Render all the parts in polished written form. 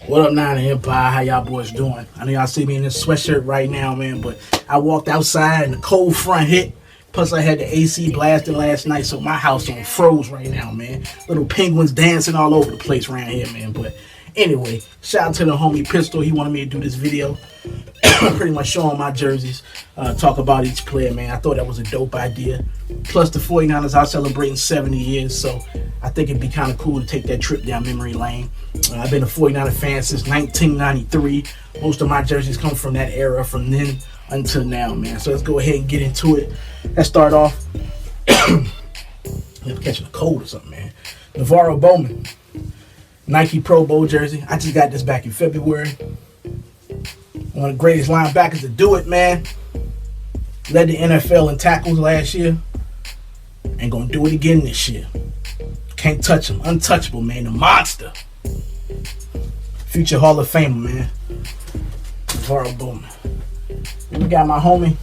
What up, Nine Empire? How y'all boys doing? I know y'all see me in this sweatshirt right now, man, but I walked outside and the cold front hit. Plus, I had the AC blasting last night, so my house on froze right now, man. Little penguins dancing all over the place around here, man. But anyway, shout out to the homie Pistol. He wanted me to do this video. Pretty much showing my jerseys, talk about each player, man. I thought that was a dope idea. Plus, the 49ers are celebrating 70 years, so I think it'd be kind of cool to take that trip down memory lane. I've been a 49er fan since 1993. Most of my jerseys come from that era, from then until now, man. So let's go ahead and get into it. Let's start off. I'm catching a cold or something, man. Navarro Bowman, Nike Pro Bowl jersey. I just got this back in February. One of the greatest linebackers to do it, man. Led the NFL in tackles last year. And gonna do it again this year. Can't touch him. Untouchable, man. The monster. Future Hall of Famer, man. Navarro Bowman. Then we got my homie,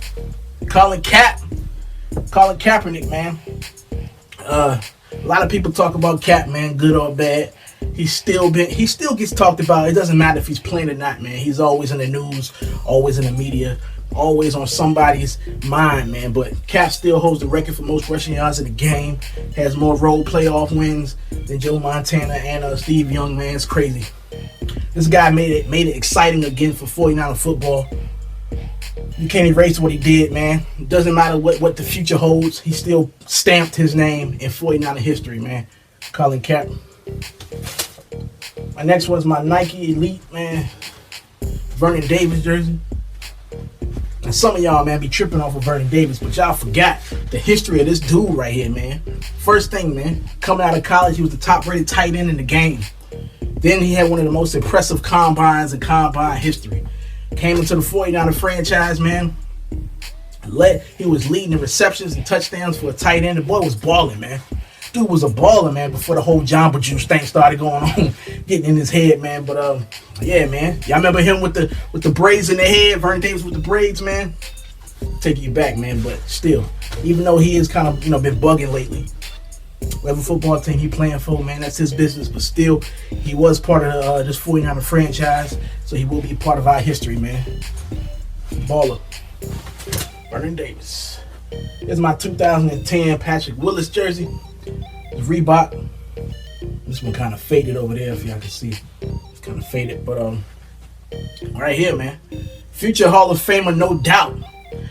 Colin Kaepernick, man. A lot of people talk about Cap, man, good or bad. He still gets talked about. It doesn't matter if he's playing or not, man. He's always in the news, always in the media, always on somebody's mind, man. But Cap still holds the record for most rushing yards in the game. Has more road playoff wins than Joe Montana and Steve Young, man. It's crazy. This guy made it exciting again for 49er football. You can't erase what he did, man. It doesn't matter what the future holds. He still stamped his name in 49er history, man. Colin Kaepernick. My next one's my Nike Elite, man. Vernon Davis jersey. And some of y'all, man, be tripping off of Vernon Davis, but y'all forgot the history of this dude right here, man. First thing, man, coming out of college, he was the top-rated tight end in the game. Then he had one of the most impressive combines in combine history. Came into the 49er franchise, man. He was leading in receptions and touchdowns for a tight end. The boy was balling, man. Dude was a baller, man, before the whole Jamba Juice thing started going on, getting in his head, man. But yeah, man, y'all remember him with the braids in the head, Vernon Davis with the braids, man. Take you back, man. But still, even though he is kind of been bugging lately, whatever football team he playing for, man, that's his business. But still, he was part of this 49er franchise, so he will be part of our history, man. Baller, Vernon Davis. Here's my 2010 Patrick Willis jersey. It's Reebok. This one kind of faded over there, if y'all can see. It's kind of faded, but right here, man. Future Hall of Famer, no doubt.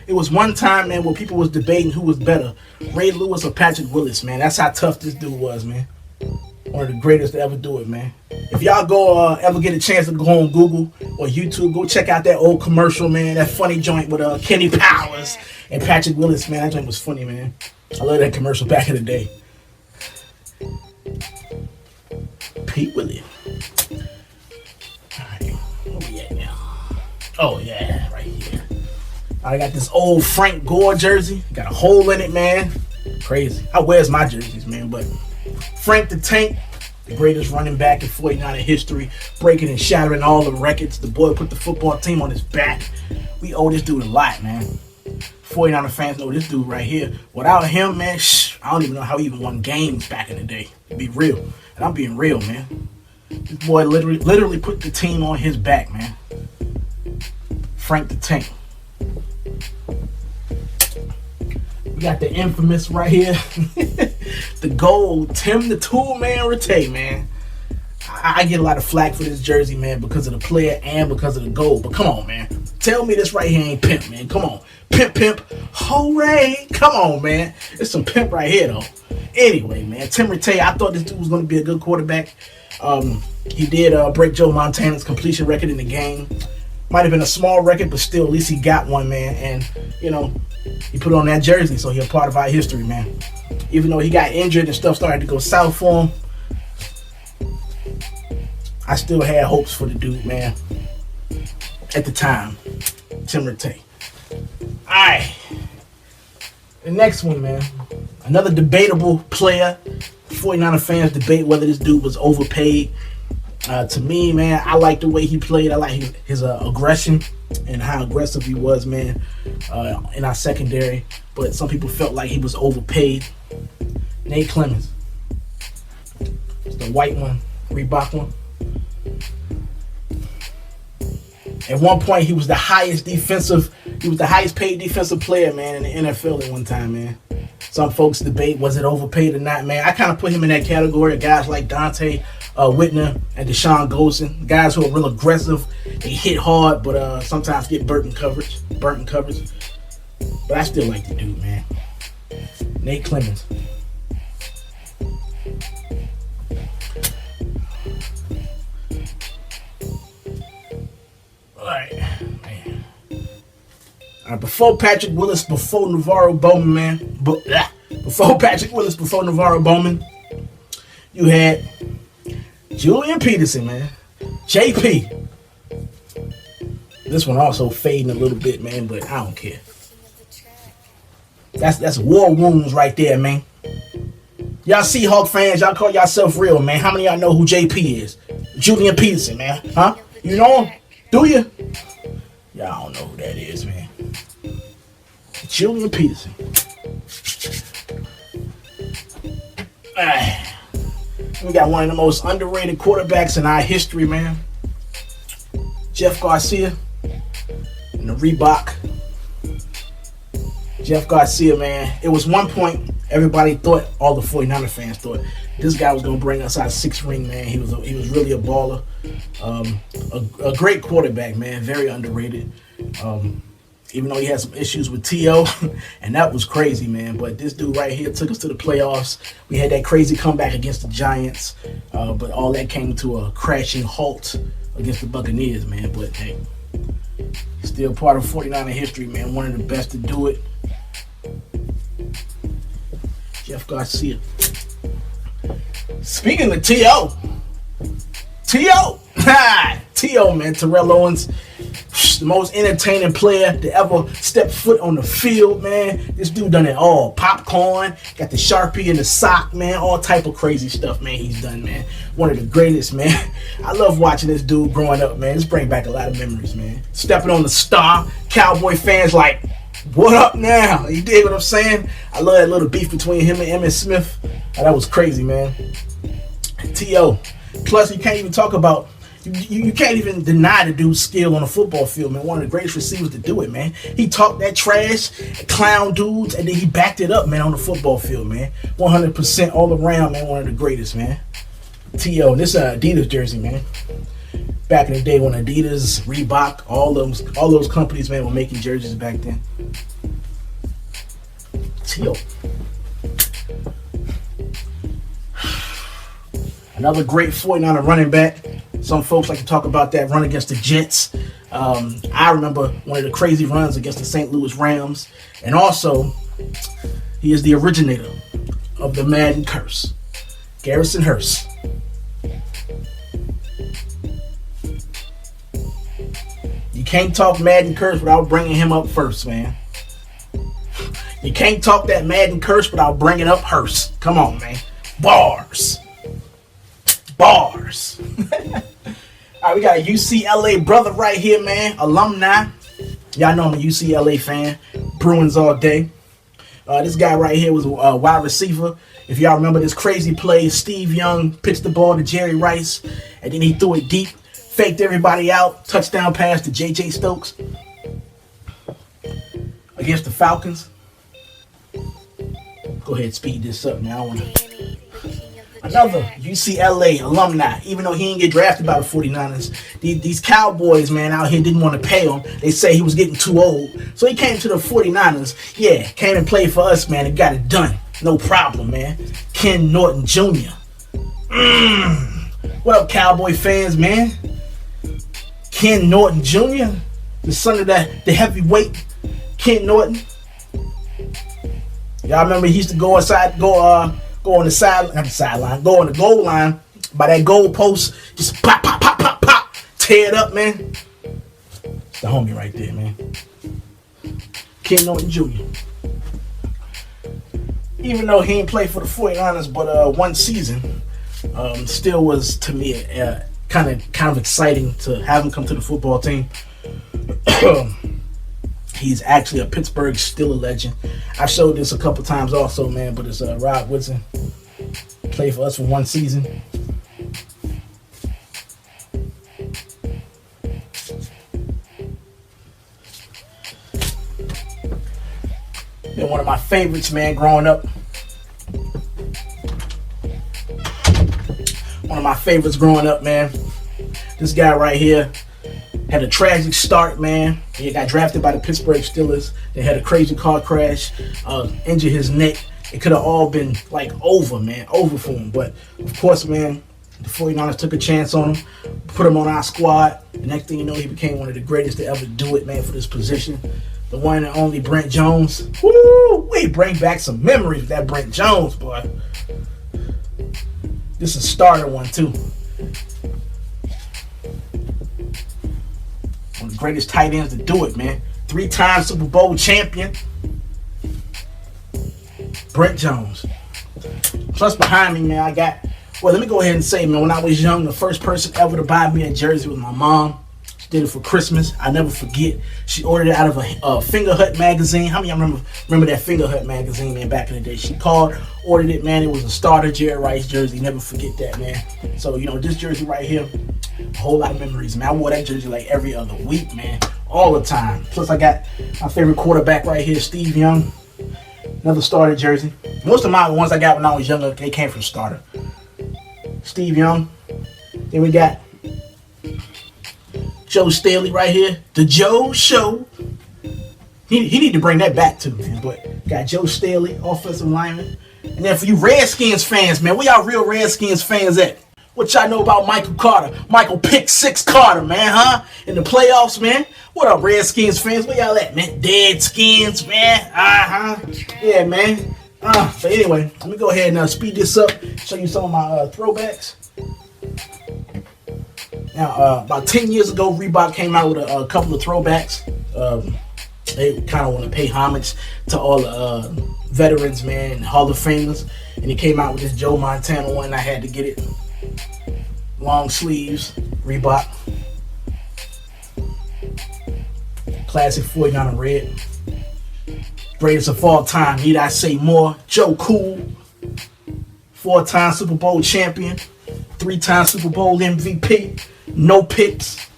It was one time, man, where people was debating who was better, Ray Lewis or Patrick Willis, man. That's how tough this dude was, man. One of the greatest to ever do it, man. If y'all go ever get a chance to go on Google or YouTube, go check out that old commercial, man. That funny joint with Kenny Powers and Patrick Willis, man. That joint was funny, man. I love that commercial back in the day. Pete Williams. Alright, where we at now? Oh yeah, right here. I got this old Frank Gore jersey. Got a hole in it, man. Crazy. I wears my jerseys, man, but Frank the Tank, the greatest running back in 49er history, breaking and shattering all the records. The boy put the football team on his back. We owe this dude a lot, man. 49er fans know this dude right here. Without him, man, I don't even know how he even won games back in the day. To be real. And I'm being real, man. This boy literally put the team on his back, man. Frank the Tank. We got the infamous right here. The gold Tim the Toolman Rattay, man. I get a lot of flack for this jersey, man, because of the player and because of the gold. But come on, man. Tell me this right here ain't pimp, man. Come on. Pimp. Hooray. Come on, man. It's some pimp right here, though. Anyway, man. Tim Rattay, I thought this dude was going to be a good quarterback. He did break Joe Montana's completion record in the game. Might have been a small record, but still, at least he got one, man. And, he put on that jersey, so he's a part of our history, man. Even though he got injured and stuff started to go south for him, I still had hopes for the dude, man. At the time, Tim Rattay. Alright. The next one, man. Another debatable player. 49er fans debate whether this dude was overpaid. To me, man, I like the way he played. I like his aggression and how aggressive he was, man, in our secondary. But some people felt like he was overpaid. Nate Clements, it's the white one, Reebok one. At one point, he was the highest paid defensive player, man, in the NFL at one time, man. Some folks debate, was it overpaid or not, man. I kind of put him in that category of guys like Dante Whitner and Deshaun Golson, guys who are real aggressive. They hit hard, but sometimes get burnt in coverage. But I still like the dude, man. Nate Clements. All right, before Patrick Willis, before Navarro Bowman, man. Before Patrick Willis, before Navarro Bowman, you had Julian Peterson, man. JP. This one also fading a little bit, man, but I don't care. That's war wounds right there, man. Y'all Seahawk fans, y'all call yourself real, man. How many of y'all know who JP is? Julian Peterson, man. Huh? You know him? Do you? Y'all don't know who that is, man. Julian Peterson. We got one of the most underrated quarterbacks in our history, man. Jeff Garcia and the Reebok. Jeff Garcia, man. It was one point everybody thought, all the 49er fans thought, this guy was going to bring us our sixth ring, man. He was really a baller. A great quarterback, man. Very underrated. Even though he had some issues with T.O., and that was crazy, man. But this dude right here took us to the playoffs. We had that crazy comeback against the Giants, but all that came to a crashing halt against the Buccaneers, man. But, hey, still part of 49er history, man. One of the best to do it. Jeff Garcia. Speaking of T.O., T.O., man, Terrell Owens, the most entertaining player to ever step foot on the field, man. This dude done it all. Popcorn, got the Sharpie in the sock, man. All type of crazy stuff, man, he's done, man. One of the greatest, man. I love watching this dude growing up, man. This brings back a lot of memories, man. Stepping on the star, Cowboy fans like, what up now? You dig what I'm saying? I love that little beef between him and Emmitt Smith. Oh, that was crazy, man. T.O. Plus, you can't even talk about, you can't even deny the dude's skill on the football field, man. One of the greatest receivers to do it, man. He talked that trash, clown dudes, and then he backed it up, man, on the football field, man. 100% all around, man. One of the greatest, man. T.O. This is an Adidas jersey, man. Back in the day when Adidas, Reebok, all those companies, man, were making jerseys back then. T.O. Another great 49er running back. Some folks like to talk about that run against the Jets. I remember one of the crazy runs against the St. Louis Rams. And also, he is the originator of the Madden curse. Garrison Hearse. You can't talk Madden curse without bringing him up first, man. You can't talk that Madden curse without bringing up Hearse. Come on, man. Bars. All right, we got a UCLA brother right here, man. Alumni. Y'all know I'm a UCLA fan. Bruins all day. This guy right here was a wide receiver. If y'all remember this crazy play, Steve Young pitched the ball to Jerry Rice, and then he threw it deep, faked everybody out, touchdown pass to J.J. Stokes against the Falcons. Go ahead, speed this up, man. I want to... Another UCLA alumni, even though he didn't get drafted by the 49ers. These Cowboys, man, out here didn't want to pay him. They say he was getting too old. So he came to the 49ers. Yeah, came and played for us, man, and got it done. No problem, man. Ken Norton Jr. What up, Cowboy fans, man? Ken Norton Jr., the son of the heavyweight Ken Norton. Y'all remember he used to go on the sideline, go on the goal line by that goal post, just pop, tear it up, man. It's the homie right there, man. Ken Norton Jr. Even though he ain't played for the 49ers but one season, still was, to me, kind kind of exciting to have him come to the football team. He's actually a Pittsburgh Steelers legend. I showed this a couple times also, man, but it's Rod Woodson. Played for us for 1 season. Been one of my favorites, man, growing up. One of my favorites growing up, man. This guy right here had a tragic start, man. He got drafted by the Pittsburgh Steelers. They had a crazy car crash, injured his neck. It could have all been like over, man, over for him. But of course, man, the 49ers took a chance on him, put him on our squad. The next thing you know, he became one of the greatest to ever do it, man, for this position. The one and only Brent Jones. Woo! We bring back some memories with that Brent Jones, boy. This is a starter one, too. One of the greatest tight ends to do it, man. 3-time Super Bowl champion. Brent Jones. Plus behind me, man, I got... Well, let me go ahead and say, man, when I was young, the first person ever to buy me a jersey was my mom. She did it for Christmas. I never forget. She ordered it out of a Finger Hut magazine. How many of y'all remember that Finger Hut magazine, man, back in the day? She called, ordered it, man. It was a starter Jerry Rice jersey. Never forget that, man. So, you know, this jersey right here, a whole lot of memories, man. I wore that jersey like every other week, man. All the time. Plus, I got my favorite quarterback right here, Steve Young. Another starter jersey. Most of my ones I got when I was younger, they came from starter. Steve Young. Then we got Joe Staley right here. The Joe Show. He need to bring that back too, man. But got Joe Staley, offensive lineman. And then for you Redskins fans, man, where y'all real Redskins fans at? What y'all know about Michael Carter? Michael Pick 6 Carter, man, huh? In the playoffs, man. What up, Redskins fans? Where y'all at, man? Deadskins, man. Yeah, man. But anyway, let me go ahead and speed this up. Show you some of my throwbacks. Now, about 10 years ago, Reebok came out with a couple of throwbacks. They kind of want to pay homage to all the veterans, man, Hall of Famers. And he came out with this Joe Montana one. I had to get it. Long sleeves, Reebok. Classic 49 red. Greatest of all time, need I say more? Joe Cool. 4-time Super Bowl champion. 3-time Super Bowl MVP. No picks.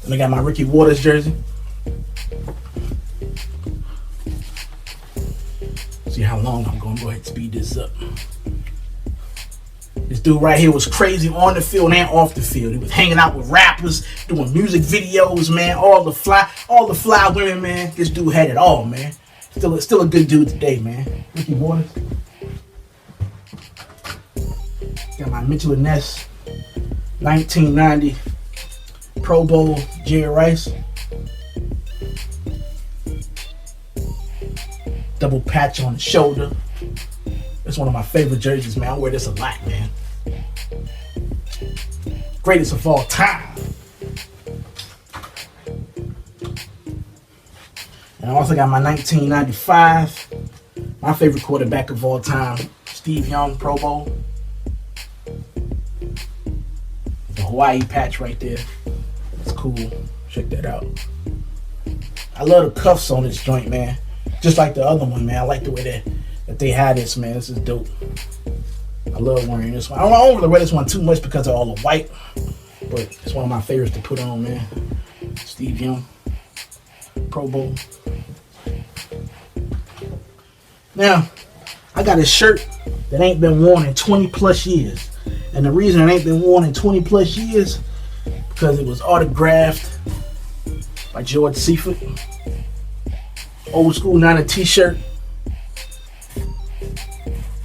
And I got my Ricky Waters jersey. See how long I'm going to go ahead and speed this up. This dude right here was crazy on the field and off the field. He was hanging out with rappers, doing music videos, man. All the fly women, man. This dude had it all, man. Still a good dude today, man. Ricky Waters. Got my Mitchell and Ness 1990 Pro Bowl Jerry Rice. Double patch on the shoulder. It's one of my favorite jerseys, man. I wear this a lot, man. Greatest of all time. And I also got my 1995, my favorite quarterback of all time, Steve Young Pro Bowl. The Hawaii patch right there. That's cool. Check that out. I love the cuffs on this joint, man. Just like the other one, man. I like the way that they had this, man. This is dope. I love wearing this one. I don't really wear this one too much because of all the white, but it's one of my favorites to put on, man. Steve Young, Pro Bowl. Now, I got a shirt that ain't been worn in 20 plus years. And the reason it ain't been worn in 20 plus years, because it was autographed by George Seifert. Old school, not a t-shirt.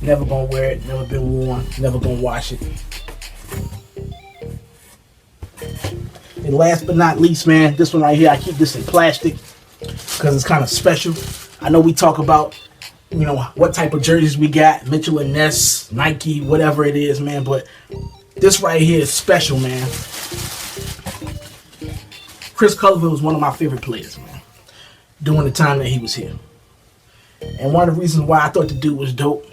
Never gonna wear it, never been worn, never gonna wash it. And last but not least, man, this one right here, I keep this in plastic because it's kind of special. I know we talk about, you know, what type of jerseys we got, Mitchell and Ness, Nike, whatever it is, man, but this right here is special, man. Chris Culliver was one of my favorite players, man, during the time that he was here. And one of the reasons why I thought the dude was dope,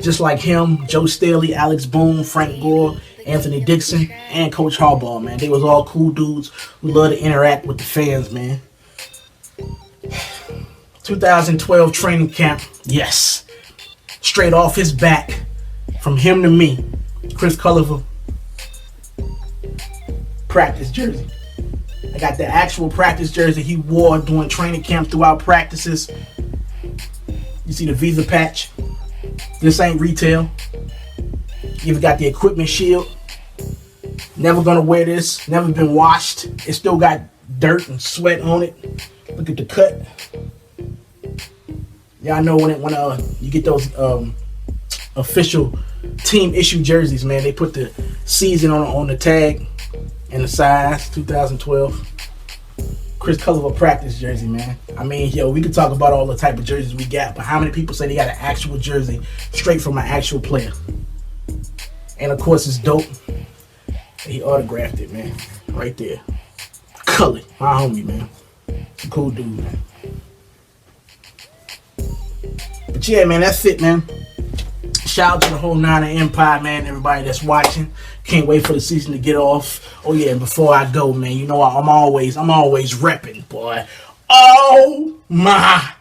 Just like him, Joe Staley, Alex Boone, Frank Gore, Anthony Dixon, and Coach Harbaugh, man. They was all cool dudes who love to interact with the fans, man. 2012 training camp, yes. Straight off his back, from him to me, Chris Culliver, practice jersey. I got the actual practice jersey he wore during training camp throughout practices. You see the Visa patch. This ain't retail. You even got the equipment shield. Never gonna wear this. Never been washed. It still got dirt and sweat on it. Look at the cut. Yeah, I know when you get those official team issue jerseys, man, they put the season on the tag and the size. 2012 Chris Culliver practice jersey, man. I mean, yo, we could talk about all the type of jerseys we got, but how many people say they got an actual jersey straight from an actual player? And of course, it's dope. He autographed it, man, right there. Cully, my homie, man. Cool dude, man. But yeah, man, that's it, man. Shout out to the whole Niner Empire, man. Everybody that's watching. Can't wait for the season to get off. Oh yeah, and before I go, man, you know I'm always repping, boy. Oh my